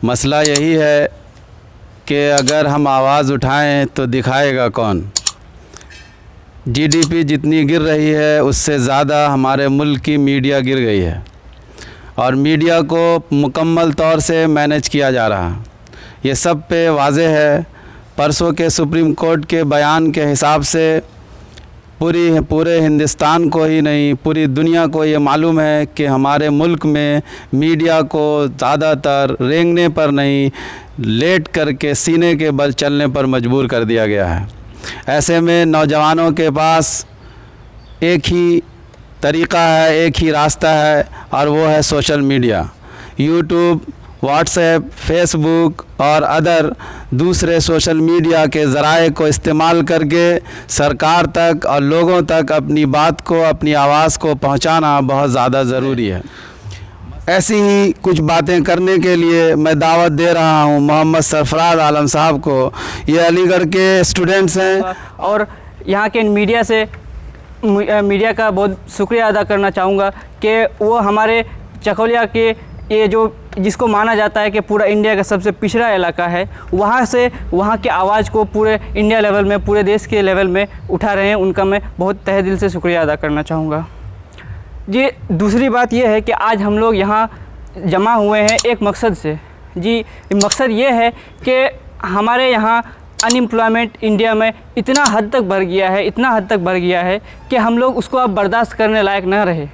मसला यही है कि अगर हम आवाज़ उठाएं तो दिखाएगा कौन। जीडीपी जितनी गिर रही है उससे ज़्यादा हमारे मुल्क की मीडिया गिर गई है और मीडिया को मुकम्मल तौर से मैनेज किया जा रहा है। ये सब पे वाज़े है। परसों के सुप्रीम कोर्ट के बयान के हिसाब से पूरे हिंदुस्तान को ही नहीं पूरी दुनिया को ये मालूम है कि हमारे मुल्क में मीडिया को ज़्यादातर रेंगने पर नहीं, लेट करके सीने के बल चलने पर मजबूर कर दिया गया है। ऐसे में नौजवानों के पास एक ही तरीक़ा है, एक ही रास्ता है और वो है social media. YouTube, WhatsApp, Facebook और अदर दूसरे सोशल मीडिया के ज़राए को इस्तेमाल करके सरकार तक और लोगों तक अपनी बात को, अपनी आवाज़ को पहुंचाना बहुत ज़्यादा ज़रूरी है। ऐसी ही कुछ बातें करने के लिए मैं दावत दे रहा हूं मोहम्मद सरफराज आलम साहब को। ये अलीगढ़ के स्टूडेंट्स हैं और यहाँ के मीडिया का बहुत शुक्रिया अदा करना चाहूँगा कि वो हमारे चकौलिया के ये जो जिसको माना जाता है कि पूरा इंडिया का सबसे पिछड़ा इलाका है, वहाँ से वहाँ की आवाज़ को पूरे इंडिया लेवल में, पूरे देश के लेवल में उठा रहे हैं। उनका मैं बहुत तहे दिल से शुक्रिया अदा करना चाहूँगा जी। दूसरी बात ये है कि आज हम लोग यहाँ जमा हुए हैं एक मकसद से जी। मकसद ये है कि हमारे यहाँ अनएम्प्लॉयमेंट इंडिया में इतना हद तक बढ़ गया है, इतना हद तक बढ़ गया है कि हम लोग उसको अब बर्दाश्त करने लायक न रहे।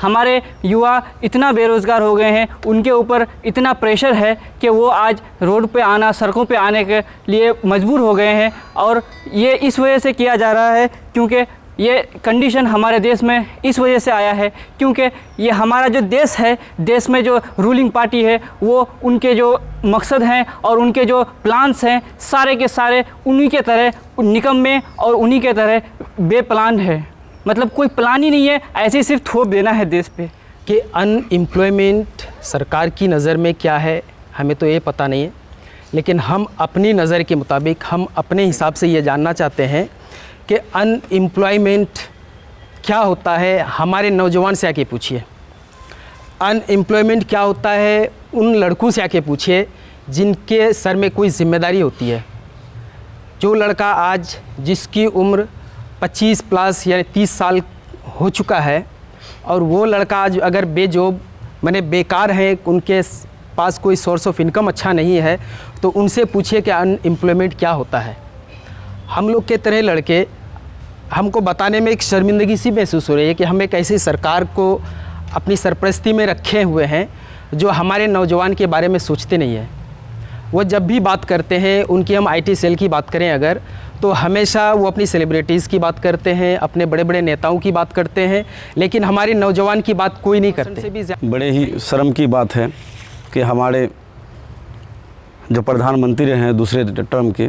हमारे युवा इतना बेरोज़गार हो गए हैं, उनके ऊपर इतना प्रेशर है कि वो आज रोड पे आना, सड़कों पे आने के लिए मजबूर हो गए हैं। और ये इस वजह से किया जा रहा है क्योंकि ये कंडीशन हमारे देश में इस वजह से आया है क्योंकि ये हमारा जो देश है, देश में जो रूलिंग पार्टी है, वो उनके जो मकसद हैं और उनके जो प्लान्स हैं सारे के सारे उन्हीं के तरह निकम्मे और उन्हीं के तरह बेप्लान है। मतलब कोई प्लान ही नहीं है, ऐसे ही सिर्फ थोप देना है देश पे। कि अनएम्प्लॉयमेंट सरकार की नज़र में क्या है हमें तो ये पता नहीं है, लेकिन हम अपनी नज़र के मुताबिक हम अपने हिसाब से ये जानना चाहते हैं कि अनएम्प्लॉयमेंट क्या होता है। हमारे नौजवान से आके पूछिए अनएम्प्लॉयमेंट क्या होता है, उन लड़कों से आके पूछिए जिनके सर में कोई ज़िम्मेदारी होती है। जो लड़का आज जिसकी उम्र 25 प्लस यानी 30 साल हो चुका है और वो लड़का आज अगर बेजॉब माने बेकार है, उनके पास कोई सोर्स ऑफ इनकम अच्छा नहीं है, तो उनसे पूछिए कि अनएम्प्लॉयमेंट क्या होता है। हम लोग के तरह लड़के हमको बताने में एक शर्मिंदगी सी महसूस हो रही है कि हम एक ऐसी सरकार को अपनी सरपरस्ती में रखे हुए हैं जो हमारे नौजवान के बारे में सोचते नहीं है। वो जब भी बात करते हैं, उनकी हम आईटी सेल की बात करें अगर, तो हमेशा वो अपनी सेलिब्रिटीज़ की बात करते हैं, अपने बड़े बड़े नेताओं की बात करते हैं, लेकिन हमारे नौजवान की बात कोई नहीं करते। बड़े ही शर्म की बात है कि हमारे जो प्रधानमंत्री हैं दूसरे टर्म के,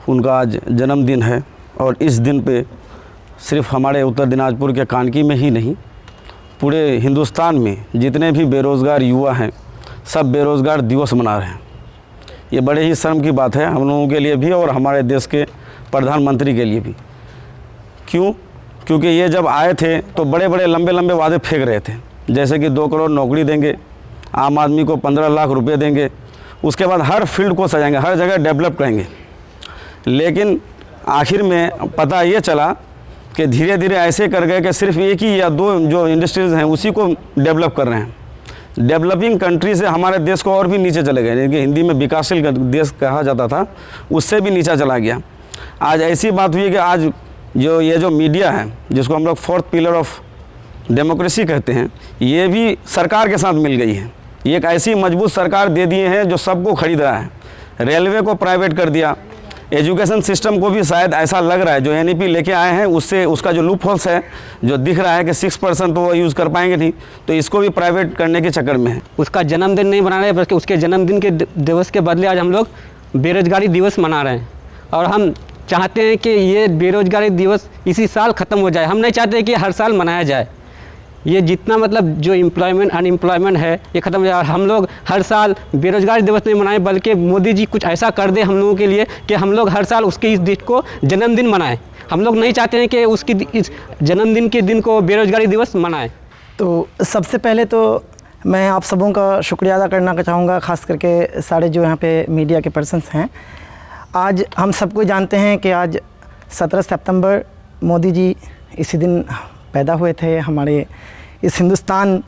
उनका आज जन्मदिन है और इस दिन पे सिर्फ हमारे उत्तर दिनाजपुर के कानकी में ही नहीं, पूरे हिंदुस्तान में जितने भी बेरोज़गार युवा हैं सब बेरोज़गार दिवस मना रहे हैं। ये बड़े ही शर्म की बात है हम लोगों के लिए भी और हमारे देश के प्रधानमंत्री के लिए भी। क्यों? क्योंकि ये जब आए थे तो बड़े बड़े लंबे लंबे वादे फेंक रहे थे, जैसे कि 2 करोड़ नौकरी देंगे, आम आदमी को 15 लाख रुपए देंगे, उसके बाद हर फील्ड को सजाएंगे, हर जगह डेवलप करेंगे। लेकिन आखिर में पता ये चला कि धीरे धीरे ऐसे कर गए कि सिर्फ एक ही या 2 जो इंडस्ट्रीज़ हैं उसी को डेवलप कर रहे हैं। डेवलपिंग कंट्री से हमारे देश को और भी नीचे चले गए, यानी कि हिंदी में विकासशील देश कहा जाता था, उससे भी नीचा चला गया। आज ऐसी बात हुई कि आज ये जो मीडिया है, जिसको हम लोग 4th पिलर ऑफ डेमोक्रेसी कहते हैं, ये भी सरकार के साथ मिल गई है। ये एक ऐसी मजबूत सरकार दे दिए हैं जो सबको खरीद रहा है। रेलवे को प्राइवेट कर दिया, एजुकेशन सिस्टम को भी शायद ऐसा लग रहा है जो एनईपी लेके आए हैं उससे उसका जो लूप होल्स है, जो दिख रहा है कि 6% तो वो यूज़ कर पाएंगे नहीं, तो इसको भी प्राइवेट करने के चक्कर में है। उसका जन्मदिन नहीं मना रहे बल्कि उसके जन्मदिन के दिवस के बदले आज हम लोग बेरोजगारी दिवस मना रहे हैं। और हम चाहते हैं कि ये बेरोजगारी दिवस इसी साल ख़त्म हो जाए। हम नहीं चाहते कि हर साल मनाया जाए। ये जितना मतलब जो अनएम्प्लॉयमेंट है ये ख़त्म हो जाए। हम लोग हर साल बेरोजगारी दिवस नहीं मनाएं, बल्कि मोदी जी कुछ ऐसा कर दे हम लोगों के लिए कि हम लोग हर साल उसके इस दिन को जन्मदिन मनाएं। हम लोग नहीं चाहते हैं कि उसकी इस जन्मदिन के दिन को बेरोजगारी दिवस मनाएं। तो सबसे पहले तो मैं आप सबों का शुक्रिया अदा करना चाहूँगा, ख़ास करके सारे जो यहाँ पे मीडिया के पर्सन्स हैं। आज हम सबको जानते हैं कि आज 17 सितंबर मोदी जी इसी दिन पैदा हुए थे, हमारे इस हिंदुस्तान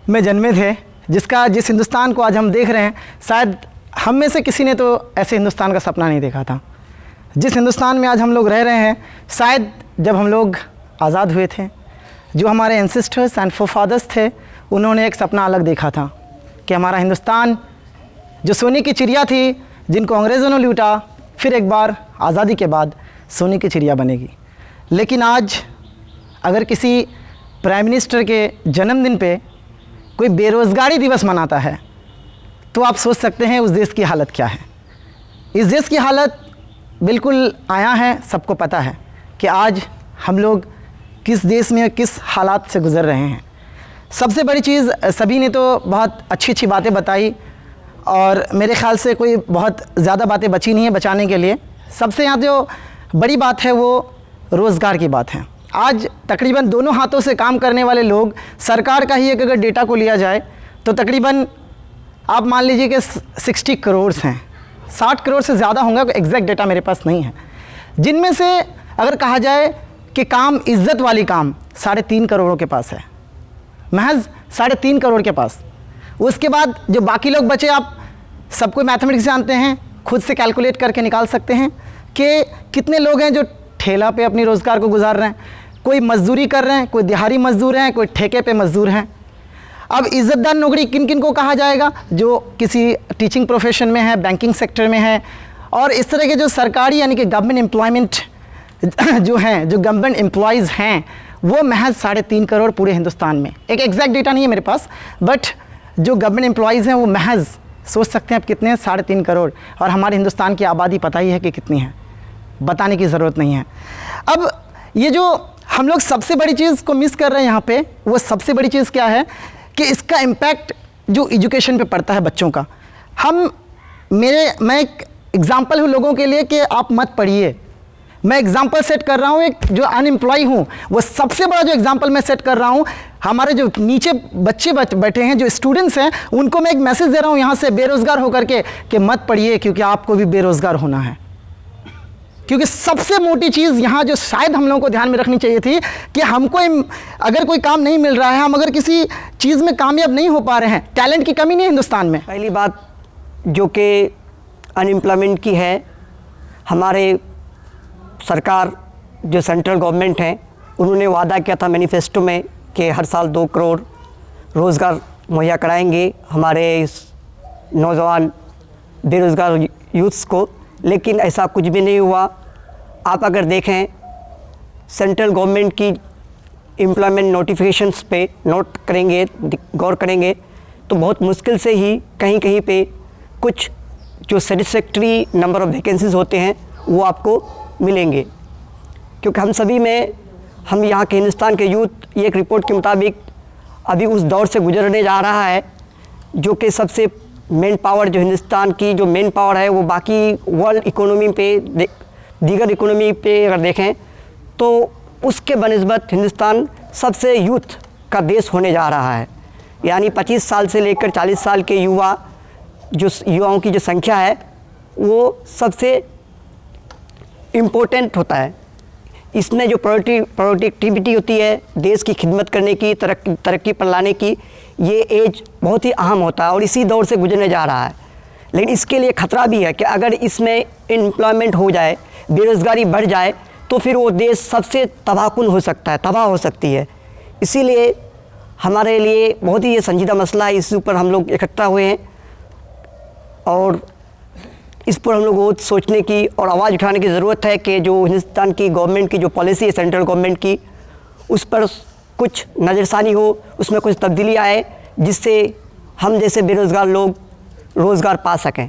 में जन्मे थे, जिस हिंदुस्तान को आज हम देख रहे हैं, शायद हम में से किसी ने तो ऐसे हिंदुस्तान का सपना नहीं देखा था। जिस हिंदुस्तान में आज हम लोग रह रहे हैं, शायद जब हम लोग आज़ाद हुए थे, जो हमारे एंसेस्टर्स एंड फोरफादर्स थे, उन्होंने एक सपना अलग देखा था कि हमारा हिंदुस्तान जो सोने की चिड़िया थी, जिनको अंग्रेज़ों ने लूटा, फिर एक बार आज़ादी के बाद सोने की चिड़िया बनेगी। लेकिन आज अगर किसी प्राइम मिनिस्टर के जन्मदिन पे कोई बेरोज़गारी दिवस मनाता है, तो आप सोच सकते हैं उस देश की हालत क्या है। इस देश की हालत बिल्कुल आया है, सबको पता है कि आज हम लोग किस देश में किस हालात से गुज़र रहे हैं। सबसे बड़ी चीज़, सभी ने तो बहुत अच्छी अच्छी बातें बताई और मेरे ख़्याल से कोई बहुत ज़्यादा बातें बची नहीं है बचाने के लिए। सबसे यहाँ जो बड़ी बात है वो रोज़गार की बात है। आज तकरीबन दोनों हाथों से काम करने वाले लोग, सरकार का ही एक अगर डेटा को लिया जाए तो तकरीबन आप मान लीजिए कि 60 करोड़ हैं, 60 करोड़ से ज़्यादा होंगे, एग्जैक्ट डेटा मेरे पास नहीं है, जिनमें से अगर कहा जाए कि काम, इज़्ज़त वाली काम 3.5 करोड़ों के पास है, महज 3.5 करोड़ के पास। उसके बाद जो बाकी लोग बचे, आप सबको मैथमेटिक्स जानते हैं, खुद से कैलकुलेट करके निकाल सकते हैं कि कितने लोग हैं जो ठेला पे अपनी रोज़गार को गुजार रहे हैं, कोई मजदूरी कर रहे हैं, कोई दिहाड़ी मजदूर हैं, कोई ठेके पे मजदूर हैं। अब इज़्ज़तदार नौकरी किन किन को कहा जाएगा? जो किसी टीचिंग प्रोफेशन में है, बैंकिंग सेक्टर में है, और इस तरह के जो सरकारी यानी कि गवर्नमेंट एम्प्लॉयमेंट जो हैं, जो गवर्नमेंट एम्प्लॉयज़ हैं, वो महज 3.5 करोड़ पूरे हिंदुस्तान में। एक एग्जैक्ट डेटा नहीं है मेरे पास, बट जो गवर्नमेंट एम्प्लॉयज़ हैं वो महज सोच सकते हैं आप कितने हैं, 3.5 करोड़। और हमारे हिंदुस्तान की आबादी पता ही है कि कितनी है, बताने की ज़रूरत नहीं है। अब ये जो हम लोग सबसे बड़ी चीज़ को मिस कर रहे हैं यहाँ पे, वो सबसे बड़ी चीज़ क्या है कि इसका इम्पैक्ट जो एजुकेशन पे पड़ता है बच्चों का। मैं एक एग्ज़ाम्पल हूँ लोगों के लिए कि आप मत पढ़िए। मैं एग्ज़ाम्पल सेट कर रहा हूँ, एक जो अनएम्प्लॉय हूँ, वो सबसे बड़ा जो एग्ज़ाम्पल मैं सेट कर रहा हूँ, हमारे जो नीचे बच्चे बैठे हैं, जो स्टूडेंट्स हैं, उनको मैं एक मैसेज दे रहा हूँ यहाँ से बेरोज़गार होकर के कि मत पढ़िए, क्योंकि आपको भी बेरोज़गार होना है। क्योंकि सबसे मोटी चीज़ यहाँ जो शायद हम लोगों को ध्यान में रखनी चाहिए थी कि हमको अगर कोई काम नहीं मिल रहा है, हम अगर किसी चीज़ में कामयाब नहीं हो पा रहे हैं, टैलेंट की कमी नहीं है हिंदुस्तान में। पहली बात जो कि अनएम्प्लॉयमेंट की है, हमारे सरकार जो सेंट्रल गवर्नमेंट है, उन्होंने वादा किया था मैनिफेस्टो में कि हर साल 2 करोड़ रोज़गार मुहैया कराएंगे हमारे इस नौजवान बेरोज़गार यूथ्स को, लेकिन ऐसा कुछ भी नहीं हुआ। आप अगर देखें सेंट्रल गवर्नमेंट की एम्प्लॉयमेंट नोटिफिकेशंस पे नोट करेंगे, गौर करेंगे, तो बहुत मुश्किल से ही कहीं कहीं पे कुछ जो सेटिस्फैक्ट्री नंबर ऑफ़ वैकेंसीज़ होते हैं वो आपको मिलेंगे। क्योंकि हम यहाँ के हिंदुस्तान के यूथ, ये एक रिपोर्ट के मुताबिक अभी उस दौर से गुजरने जा रहा है जो कि सबसे मेन पावर, जो हिंदुस्तान की जो मेन पावर है, वो बाकी वर्ल्ड इकोनॉमी पे, दीगर इकोनॉमी पे अगर देखें तो उसके बनिस्बत हिंदुस्तान सबसे यूथ का देश होने जा रहा है। यानी 25 साल से लेकर 40 साल के युवाओं की जो संख्या है वो सबसे इम्पोर्टेंट होता है। इसमें जो प्रोडक्टिविटी होती है देश की खिदमत करने की, तरक्की पर लाने की, ये एज बहुत ही अहम होता है और इसी दौर से गुजरने जा रहा है। लेकिन इसके लिए ख़तरा भी है कि अगर इसमें एम्प्लॉयमेंट हो जाए, बेरोज़गारी बढ़ जाए, तो फिर वो देश सबसे तबाहकुन हो सकता है, तबाह हो सकती है। इसीलिए हमारे लिए बहुत ही ये संजीदा मसला है, इस ऊपर हम लोग इकट्ठा हुए हैं और इस पर हम लोग को सोचने की और आवाज़ उठाने की ज़रूरत है कि जो हिंदुस्तान की गवर्नमेंट की जो पॉलिसी है सेंट्रल गवर्नमेंट की, उस पर कुछ नज़रसानी हो, उसमें कुछ तब्दीली आए, जिससे हम जैसे बेरोज़गार लोग रोज़गार पा सकें।